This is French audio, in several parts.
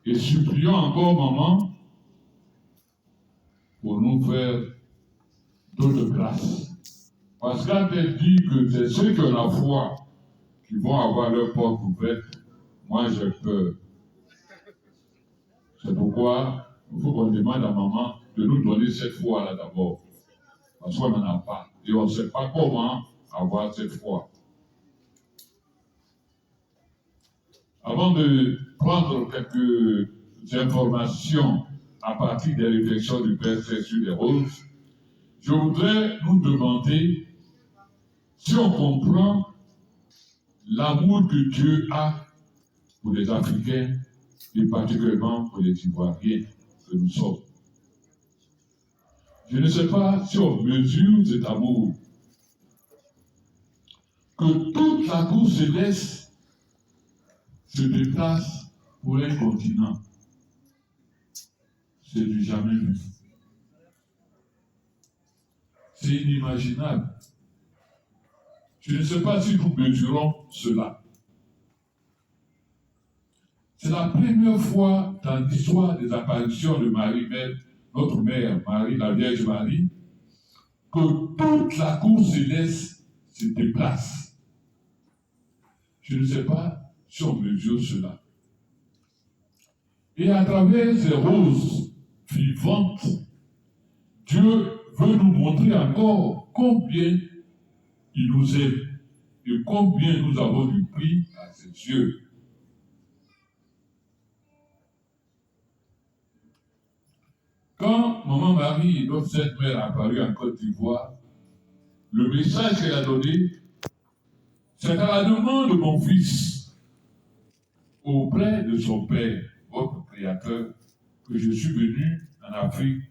Et supplions encore maman pour nous faire d'autres grâces. Parce quand elle dit que c'est ceux qui ont la foi qui vont avoir leur porte ouverte, moi j'ai peur. C'est pourquoi il faut qu'on demande à maman de nous donner cette foi-là d'abord. Parce qu'on n'en a pas. Et on ne sait pas comment avoir cette foi. Avant de prendre quelques informations à partir des réflexions du Père sur les roses, je voudrais nous demander si on comprend l'amour que Dieu a pour les Africains et particulièrement pour les Ivoiriens que nous sommes. Je ne sais pas si on mesure cet amour, que toute la cour céleste se déplace pour un continent. C'est du jamais vu. C'est inimaginable. Je ne sais pas si nous mesurons cela. C'est la première fois dans l'histoire des apparitions de Marie, notre mère, Marie, la Vierge Marie, que toute la cour céleste se déplace. Je ne sais pas si on mesure cela. Et à travers ces roses vivantes, Dieu veut nous montrer encore combien il nous aime et combien nous avons du prix à ses yeux. Quand Maman Marie, notre Sainte Mère, apparut en Côte d'Ivoire, le message qu'elle a donné, c'est à la demande de mon fils, auprès de son Père, votre Créateur, que je suis venu en Afrique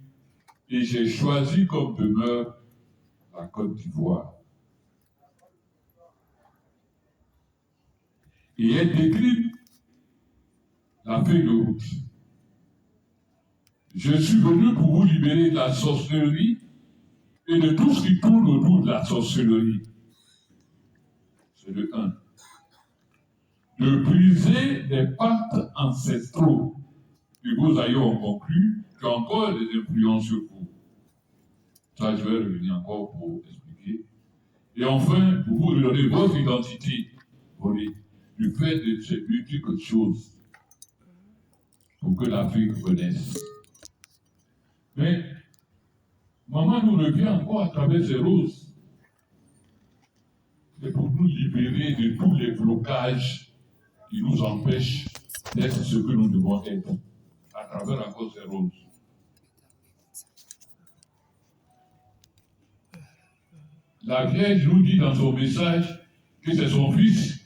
et j'ai choisi comme demeure la Côte d'Ivoire. Et elle décrit la feuille de route. Je suis venu pour vous libérer de la sorcellerie et de tout ce qui tourne autour de la sorcellerie. C'est le 1. De briser les pactes ancestraux que vos aïeux ont conclus, qui ont encore des influences sur vous. Ça, je vais revenir encore pour expliquer. Et enfin, pour vous redonner votre identité, du fait de ces multiples choses, pour que l'Afrique renaisse. Mais, maman nous revient encore à travers ces roses. C'est pour nous libérer de tous les blocages qui nous empêchent d'être ce que nous devons être, à travers encore ces roses. La Vierge nous dit dans son message que c'est son fils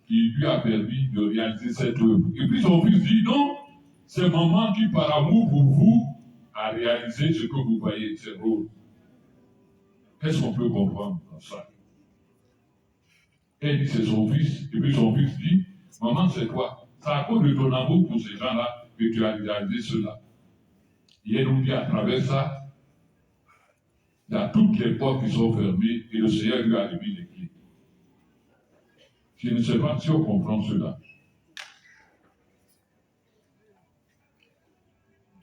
qui lui a permis de réaliser cette œuvre. Et puis son fils dit non, c'est maman qui, par amour pour vous, a réalisé ce que vous voyez, ces roses. Qu'est-ce qu'on peut comprendre dans ça? Elle dit c'est son fils, et puis son fils dit, maman c'est toi. C'est à cause de ton amour pour ces gens-là que tu as réalisé cela. Et elle nous dit à travers ça, il y a toutes les portes qui sont fermées et le Seigneur lui a remis les clés. Je ne sais pas si on comprend cela.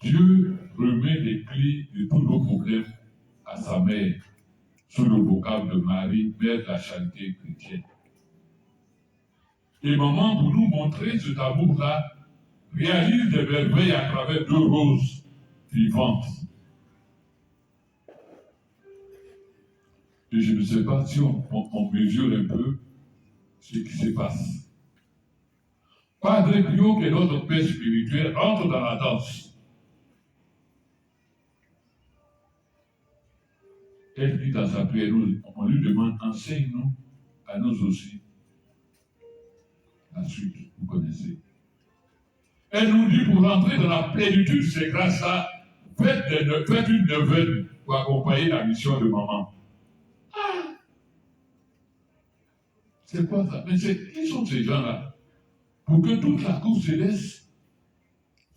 Dieu remet les clés de tous nos problèmes à sa mère, sous le vocable de Marie, mère de la charité chrétienne. Et maman, pour nous montrer cet amour-là, réalise des merveilles à travers 2 roses vivantes. Et je ne sais pas si on mesure un peu ce qui se passe. Padre Pio, qui est notre père spirituel, entre dans la danse. Elle dit dans sa prière, on lui demande, enseigne-nous à nous aussi. La suite, vous connaissez. Elle nous dit, pour entrer dans la plénitude de ces grâces-là, faites une neuvaine pour accompagner la mission de maman. Ah! C'est quoi ça? Mais qui sont ces gens-là? Pour que toute la cour céleste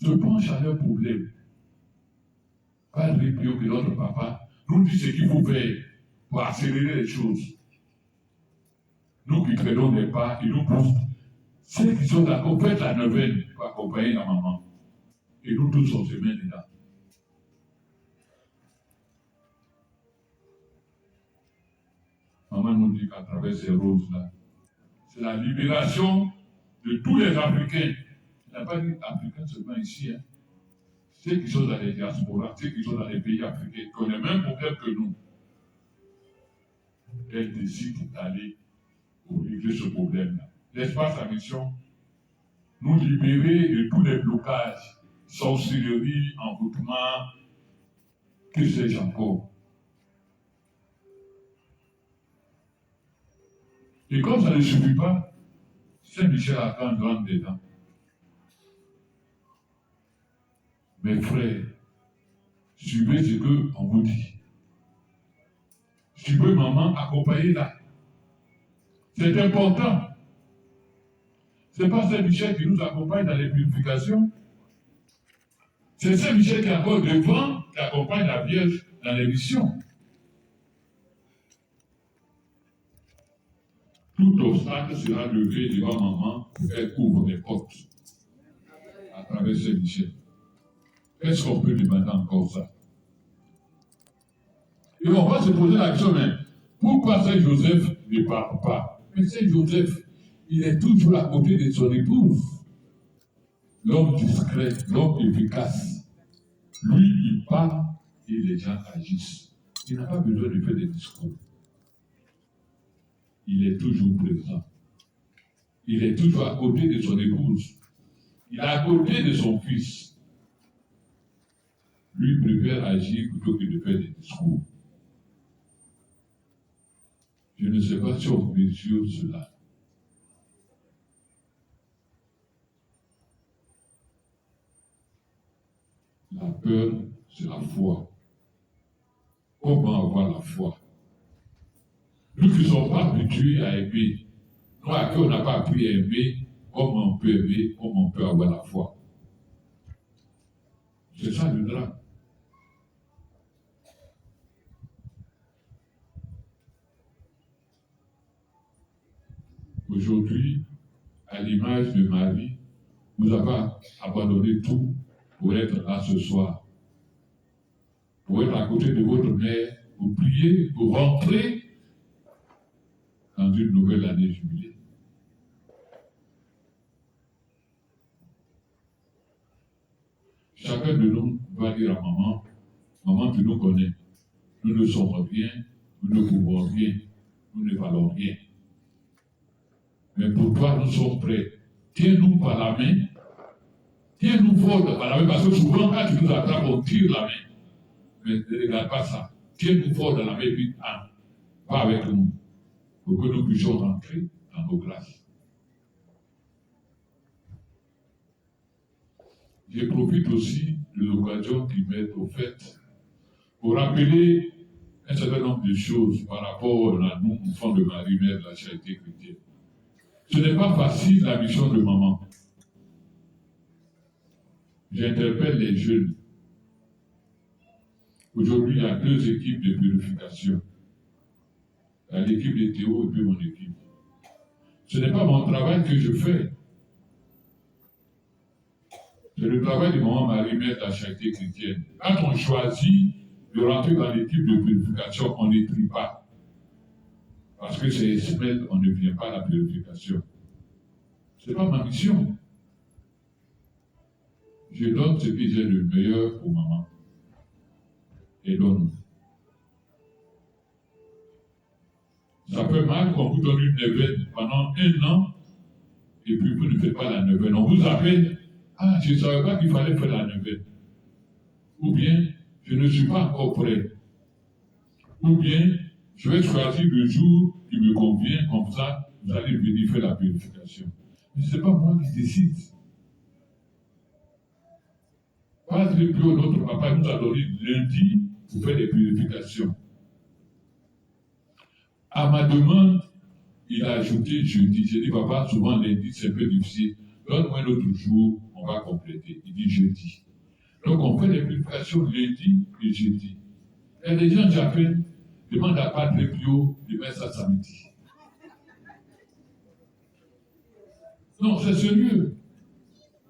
se penche à leurs problèmes. Padre Pio, que notre papa, nous dit ce qu'il faut faire pour accélérer les choses. Nous qui traînons des pas, ils nous poussent. Ceux qui sont d'accord, faites la neuvaine pour accompagner la maman. Et nous tous, on se met dedans. Maman nous dit qu'à travers ces roses-là, c'est la libération de tous les Africains. Il n'a pas dit Africains seulement ici. Hein. Ceux qui sont dans les diasporas, ceux qui sont dans les pays africains, qui ont les mêmes problèmes que nous. Elle décide d'aller pour régler ce problème-là. N'est-ce pas sa mission? Nous libérer de tous les blocages, sorcellerie, envoûtement, que sais-je encore. Et comme ça ne suffit pas, Saint-Michel-Archange rentre dedans. Mes frères, suivez ce qu'on vous dit. Suivez maman, accompagnez-la. C'est important. Ce n'est pas Saint-Michel qui nous accompagne dans les purifications. C'est Saint-Michel qui est encore devant, qui accompagne la Vierge dans les missions. Tout obstacle sera levé devant maman pour qu'elle ouvre les portes à travers Saint-Michel. Est-ce qu'on peut demander encore ça? Et on va se poser la question, mais pourquoi Saint-Joseph ne parle pas? Mais Saint-Joseph, il est toujours à côté de son épouse. L'homme discret, l'homme efficace. Lui, il parle et les gens agissent. Il n'a pas besoin de faire des discours. Il est toujours présent. Il est toujours à côté de son épouse. Il est à côté de son fils. Lui préfère agir plutôt que de faire des discours. Je ne sais pas si on mesure cela. La peur, c'est la foi. Comment avoir la foi? Nous qui ne sommes pas habitués à aimer, nous à qui on n'a pas appris à aimer, comment on peut aimer, comment on peut avoir la foi? C'est ça le drame. Aujourd'hui, à l'image de Marie, vous avez abandonné tout pour être là ce soir, pour être à côté de votre mère, pour prier, pour rentrer dans une nouvelle année jubilée. Chacun de nous va dire à maman, maman, tu nous connais, nous ne sommes rien, nous ne pouvons rien, nous ne valons rien. Mais pour toi, nous sommes prêts. Tiens-nous par la main, tiens-nous fort par la main, parce que souvent, quand tu nous attrapes, on tire la main. Mais ne regarde pas ça. Tiens-nous fort dans la main, puis va avec nous, pour que nous puissions rentrer dans nos grâces. Je profite aussi de l'occasion qui m'est offerte pour rappeler un certain nombre de choses par rapport à nous, enfants de Marie, mère de la charité chrétienne. Ce n'est pas facile la mission de maman. J'interpelle les jeunes. Aujourd'hui, il y a 2 équipes de purification. Il y a l'équipe de Théo et puis mon équipe. Ce n'est pas mon travail que je fais. C'est le travail de maman Marie, mère de la charité chrétienne. Quand on choisit de rentrer dans l'équipe de purification, on ne trie pas. Parce que c'est semaine, on ne vient pas à la purification. Ce n'est pas ma mission. Je donne ce qui est le meilleur pour maman. Et donne. Ça fait mal qu'on vous donne une neuvaine pendant 1 an et puis vous ne faites pas la neuvaine. On vous appelle, ah, je ne savais pas qu'il fallait faire la neuvaine. Ou bien, je ne suis pas encore prêt. Ou bien, je vais choisir le jour qui me convient, comme ça, vous allez venir faire la purification. Mais ce n'est pas moi qui décide. Padre Pio, notre papa, nous a donné lundi pour faire des purifications. À ma demande, il a ajouté jeudi. J'ai dit, papa, souvent lundi, c'est un peu difficile. Donne-moi un autre jour, on va compléter. Il dit jeudi. Donc, on fait les purifications lundi et jeudi. Et les gens, j'appelle, demandent à Padre Pio de mettre ça samedi. Non, c'est sérieux.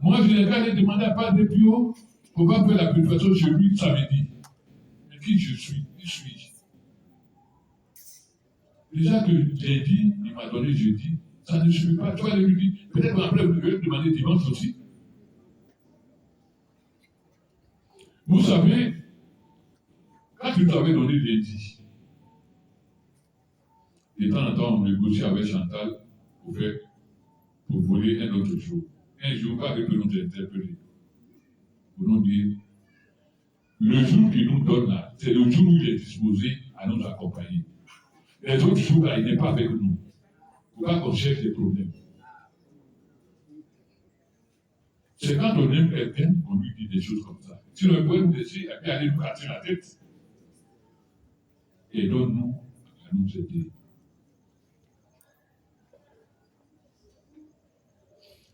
Moi, je n'ai qu'à aller demander à Padre Pio pour pas faire la purification chez lui samedi. Mais qui je suis? Qui suis-je? Déjà que j'ai dit, il m'a donné jeudi, ça ne suffit pas. Tu vas lui dire, peut-être qu'après vous devez demander dimanche aussi. Vous savez, quand tu t'avais donné lundi, de temps en temps, on négocie avec Chantal pour voler un autre jour. Un jour, pas que nous interpeller. Pour nous dire, le jour qu'il nous donne là, c'est le jour où il est disposé à nous accompagner. Les autres jours là, il n'est pas avec nous. Il ne faut pas qu'on cherche des problèmes. C'est quand on aime quelqu'un qu'on lui dit des choses comme ça. Si on pouvait nous laisser, et puis aller nous casser la tête. Et donne-nous à nous aider.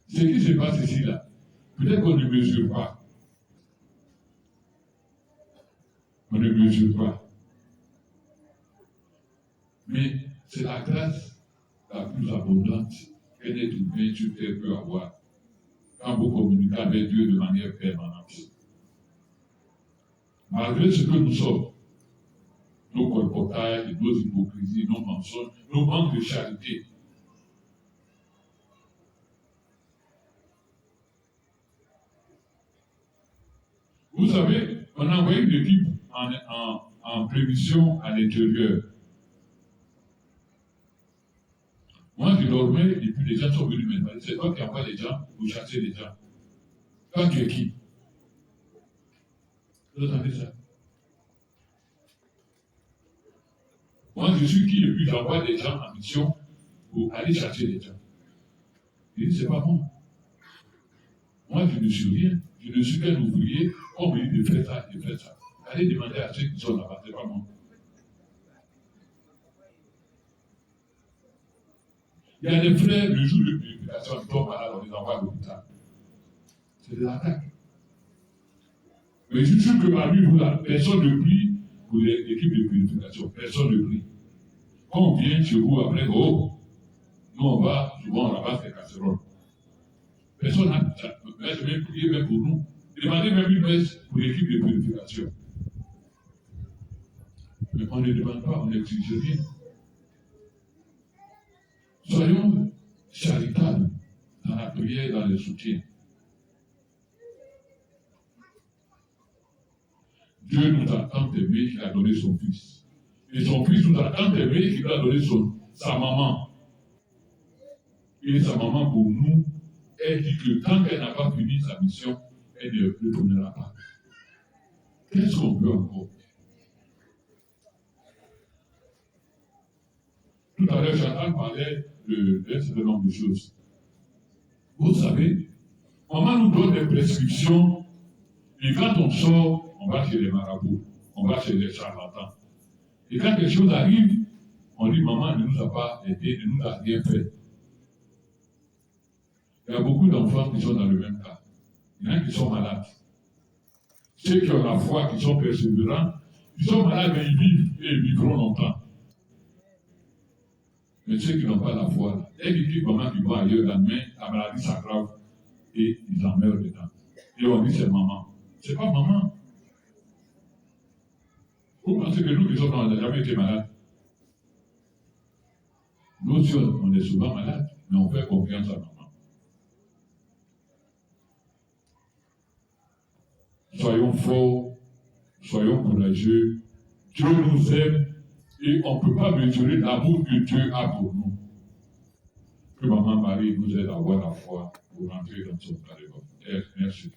Ce qui se passe ici là, peut-être qu'on ne mesure pas. On ne mesure pas. Mais c'est la grâce la plus abondante qu'un être humain sur terre peut avoir quand vous communiquez avec Dieu de manière permanente. Malgré ce que nous sommes, nos colportages, nos hypocrisies, nos mensonges, nos manques de charité, vous savez, on a envoyé une équipe en prévision à l'intérieur. Moi, je dormais et puis les gens sont venus me demander, c'est toi qui envoies les gens pour chasser les gens. Toi, tu es qui? Vous entendez ça? Moi, je suis qui et puis j'envoie des gens en mission pour aller chasser les gens. Il dit, c'est pas moi. Moi, je ne suis rien. Je ne suis qu'un ouvrier. On me dit de faire ça, de faire ça. Allez demander à ceux qui sont là-bas, c'est pas moi. Il y a des frères, le jour de purification, ils tombent malades, on les envoie à l'hôpital. C'est des attaques. Mais je suis sûr que parmi vous là, personne ne prie pour l'équipe de purification. Personne ne prie. Quand on vient chez vous après, oh, nous on va, souvent on ramasse des casseroles. Personne n'a dit ça. Mais je vais prier même pour nous. Demandez même une messe pour l'équipe de purification. Mais on ne demande pas, on n'exige rien. Soyons charitables dans la prière, dans le soutien. Dieu nous a tant aimé qu'il a donné son Fils. Et son Fils nous a tant aimé qu'il a donné sa maman. Et sa maman pour nous, elle dit que tant qu'elle n'a pas fini sa mission, elle ne retournera pas. Qu'est-ce qu'on peut encore? Tout à l'heure, Chantal parlait d'un certain nombre de choses. Vous savez, maman nous donne des prescriptions, et quand on sort, on va chez les marabouts, on va chez les charlatans. Et quand quelque chose arrive, on dit maman ne nous a pas aidé, ne nous a rien fait. Il y a beaucoup d'enfants qui sont dans le même cas. Il y en a qui sont malades. Ceux qui ont la foi, qui sont persévérants, ils sont malades, mais ils vivent et ils vivront longtemps. Mais ceux qui n'ont pas la foi, dès qu'ils disent maman qui va ailleurs, la maladie s'aggrave et ils en meurent dedans. Et on dit c'est maman. C'est pas maman. Vous pensez que nous qui sommes, on n'a jamais été malades? Nous aussi, on est souvent malades, mais on fait confiance à maman. Soyons forts, soyons courageux. Dieu nous aime et on ne peut pas mesurer l'amour que Dieu a pour nous. Que Maman Marie nous aide à avoir la foi pour rentrer dans son carré. Merci.